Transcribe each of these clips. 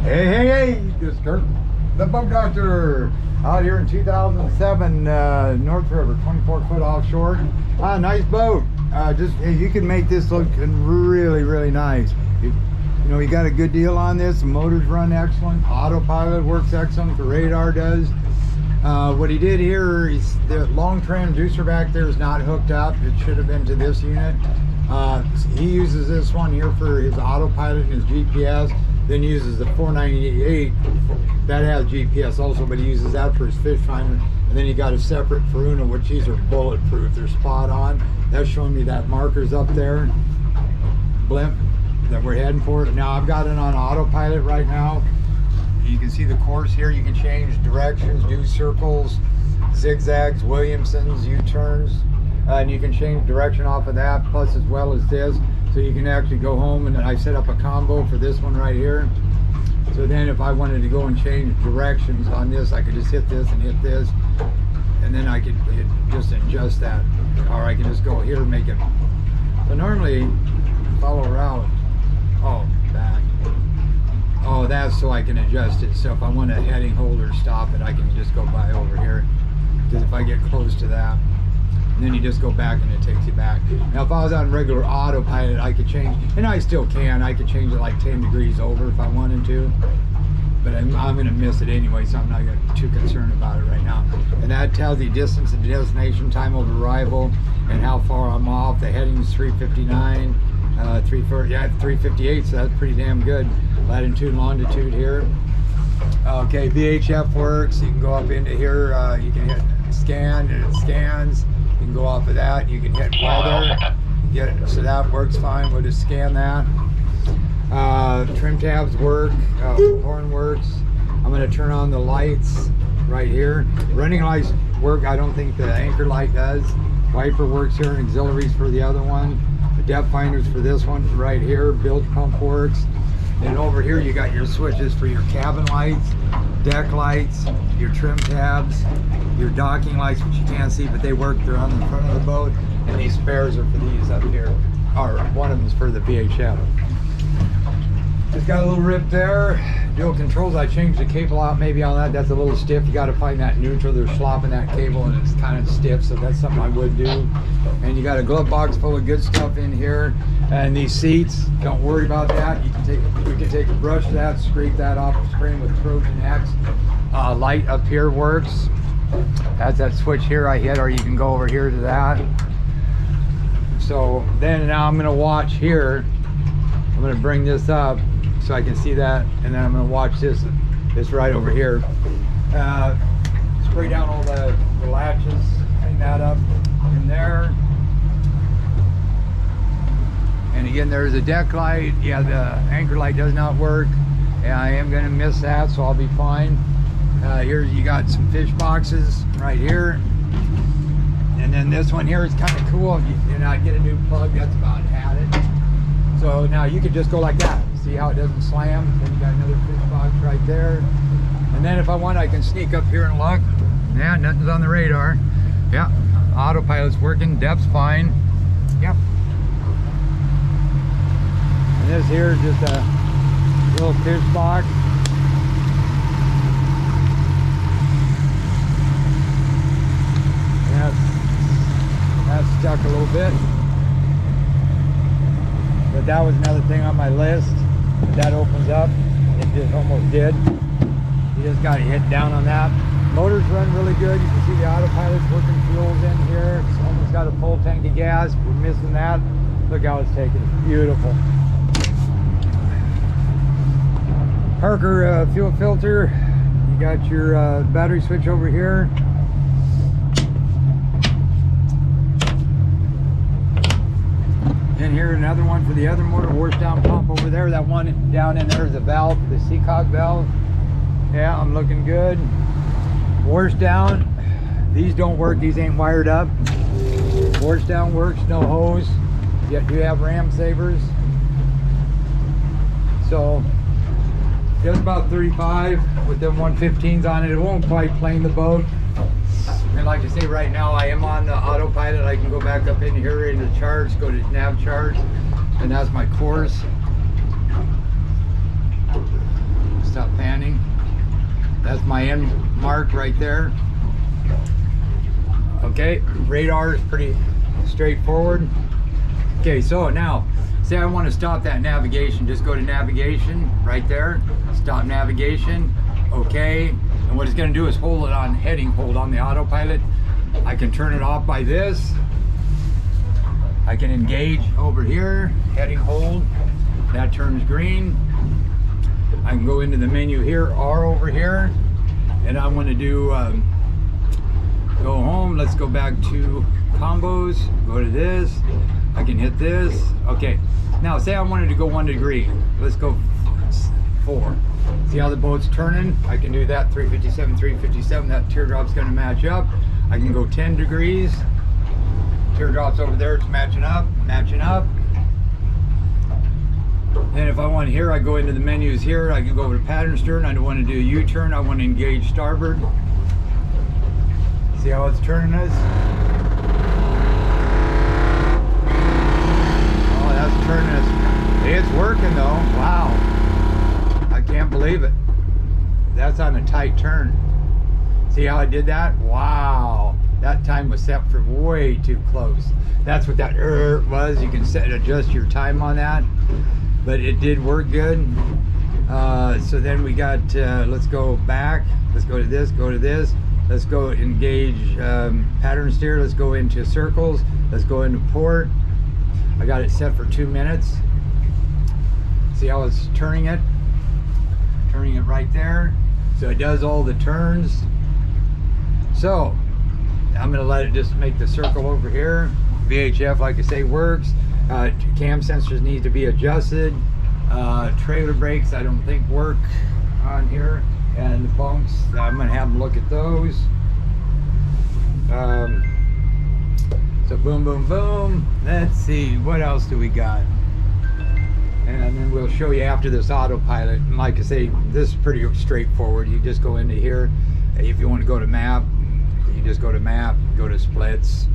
Hey, this is Kurt, the Bug Doctor, out here in 2007 North River, 24-foot offshore. Nice boat. You can make this look really nice. You know, you got a good deal on this. The motors run excellent. Autopilot works excellent. The radar does. What he did here is the long transducer back there is not hooked up. It should have been to this unit. He uses this one here for his autopilot and his GPS. Then uses the 498 that has GPS also, but he uses that for his fish finder. And then he got a separate for Uno, which these are bulletproof. They're spot on. That's showing me that marker's up there, blimp that we're heading for. Now I've got it on autopilot right now. You can see the course here. You can change directions, do circles, zigzags, Williamsons, U-turns, and you can change direction off of that, plus as well as this. So you can actually go home, and I set up a combo for this one right here. So then if I wanted to go and change directions on this, I could just hit this and hit this, and then I could just adjust that. Or I can just go here and make it. So normally, follow route. Oh, back. Oh, that's so I can adjust it. So if I want a heading hold or stop it, I can just go by over here. Because if I get close to that, and then you just go back and it takes you back. Now if I was on regular autopilot, I could change, and I still can, I could change it like 10 degrees over if I wanted to, but I'm going to miss it anyway, so I'm not too concerned about it right now. And that tells you distance and destination, time of arrival, and how far I'm off. The heading is 359, 358, so that's pretty damn good. Latitude and longitude here. Okay, VHF works. You can go up into here, you can hit scan and it scans. You can go off of that. You can hit weather. Get it, so that works fine. We'll just scan that. Trim tabs work. Horn works. I'm going to turn on the lights right here. Running lights work. I don't think the anchor light does. Wiper works here, and auxiliaries for the other one. The depth finders for this one right here. Bilge pump works. And over here you got your switches for your cabin lights, deck lights, your trim tabs, your docking lights, which you can't see, but they work. They're on the front of the boat, and these spares are for these up here. Or one of them is for the VHF. Just got a little rip there. Dual controls. I changed the cable out maybe on that. That's a little stiff. You got to find that neutral. They're slopping that cable, and it's kind of stiff, so that's something I would do. And you got a glove box full of good stuff in here. And these seats, don't worry about that. You can take a brush to that, scrape that off the screen with Trojan X. Light up here works. That's that switch here I hit, or you can go over here to that. So then now I'm going to watch here. I'm going to bring this up so I can see that, and then I'm going to watch this right over here. Spray down all the latches, clean that up in there. And again, there's a deck light. Yeah, the anchor light does not work. Yeah, I am going to miss that, so I'll be fine. Here you got some fish boxes right here. And then this one here is kind of cool. You know, I get a new plug, that's about had it. So now you could just go like that. See how it doesn't slam? Then you got another fish box right there. And then if I want, I can sneak up here and look. Yeah, nothing's on the radar. Yeah, autopilot's working, depth's fine. Yep. And this here is just a little fish box. That's stuck a little bit. But that was another thing on my list. That opens up. It just almost did. You just got to hit down on that. Motors run really good. You can see the autopilot's working, fuels in here. It's almost got a full tank of gas. We're missing that. Look how it's taking. It's beautiful. Parker fuel filter. You got your battery switch over here. And here another one for the other motor, wash down pump over there. That one down in there is a valve, the Seahawk valve. Yeah, I'm looking good. Wash down. These don't work. These ain't wired up. Wash down works. No hose. Yet do have ram savers. So just about 35 with them 115s on it. It won't quite plane the boat. And like I say, right now I am on the autopilot. I can go back up in here into the charts, go to nav charts, and that's my course. So with my end mark right there. Okay, radar is pretty straightforward. Okay, so now, say I want to stop that navigation, just go to navigation right there, stop navigation, okay. And what it's going to do is hold it on heading hold on the autopilot. I can turn it off by this. I can engage over here, heading hold, that turns green. I can go into the menu here, R over here, and I want to do go home. Let's go back to combos, go to this. I can hit this. Okay, now say I wanted to go 1 degree. Let's go 4. See how the boat's turning? I can do that, 357, 357. That teardrop's going to match up. I can go 10 degrees. Teardrops over there, it's matching up, matching up. And if I want here, I go into the menus here. I can go over to pattern stern. I don't want to do a U-turn. I want to engage starboard. See how it's turning us? Oh, that's turning us. It's working though. Wow. I can't believe it. That's on a tight turn. See how I did that? Wow. That time was set for way too close. That's what that was. You can adjust your time on that. But it did work good. So then we got, let's go back. Let's go to this, go to this. Let's go engage pattern steer. Let's go into circles. Let's go into port. I got it set for 2 minutes. See how it's turning it? Turning it right there. So it does all the turns. So I'm gonna let it just make the circle over here. VHF, like I say, works. Cam sensors need to be adjusted. Trailer brakes I don't think work on here. And the bunks, I'm gonna have them look at those. So boom, boom, boom. Let's see, what else do we got? And then we'll show you after this autopilot. And like I say, this is pretty straightforward. You just go into here. If you want to go to map, you just go to map, go to splits.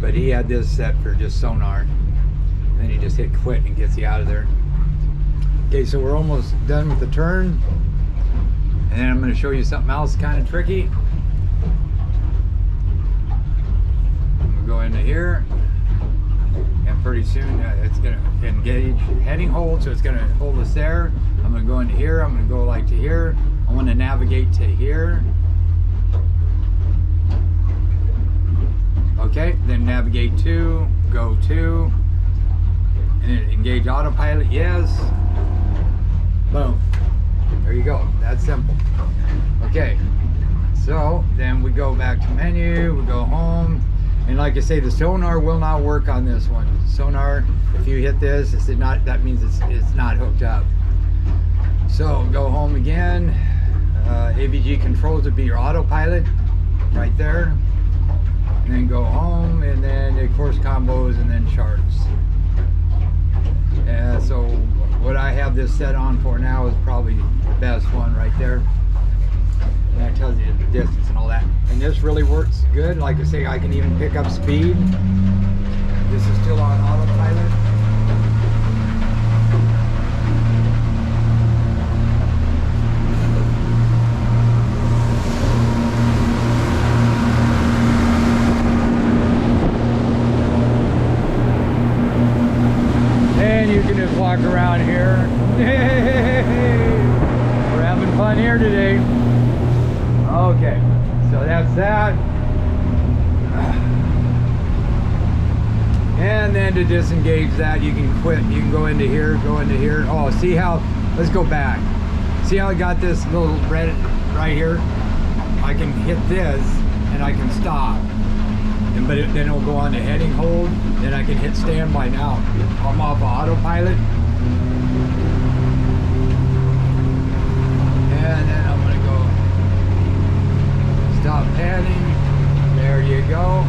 But he had this set for just sonar. And then you just hit quit and it gets you out of there. Okay, so we're almost done with the turn. And then I'm going to show you something else kind of tricky. I'm going to go into here. And pretty soon it's going to engage heading hold, so it's going to hold us there. I'm going to go into here. I'm going to go like to here. I want to navigate to here. Okay, then navigate to, go to, and then engage autopilot, yes. Boom. There you go. That's simple. Okay, so then we go back to menu, we go home, and like I say, the sonar will not work on this one. Sonar, if you hit this, it's not. That means it's not hooked up. So go home again. AVG controls would be your autopilot, right there. And then go home, and then of course combos, and then charts. So what I have this set on for now is probably the best one right there. And that tells you the distance and all that. And this really works good. Like I say, I can even pick up speed. This is still on autopilot. You can just walk around here. We're having fun here today. Okay, so that's that. And then to disengage that, you can quit. You can go into here, go into here. Oh, see how, let's go back. See how I got this little red right here? I can hit this and I can stop. But then it'll go on to heading hold, then I can hit standby now. I'm off of autopilot. And then I'm gonna go stop panning. There you go.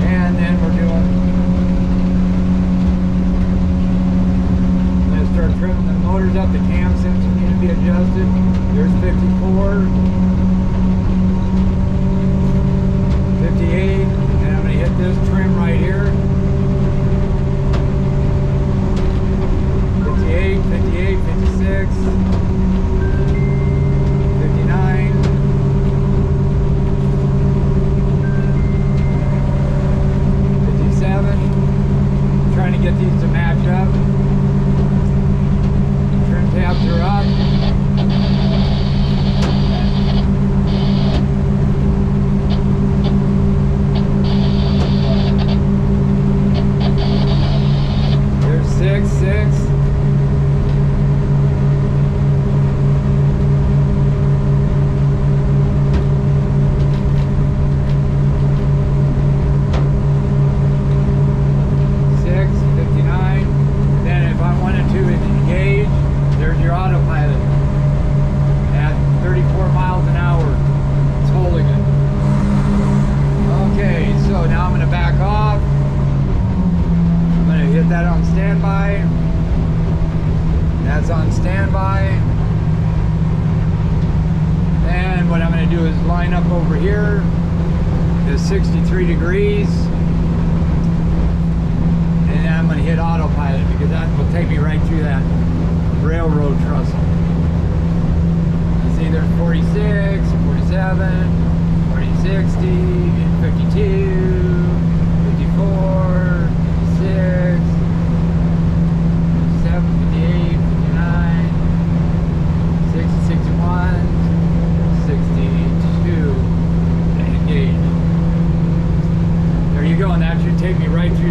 And then we're doing, trimming the motors up, the cam sensor need to be adjusted. There's 54. do is line up over here to 63 degrees. And then I'm going to hit autopilot because that will take me right through that railroad trestle.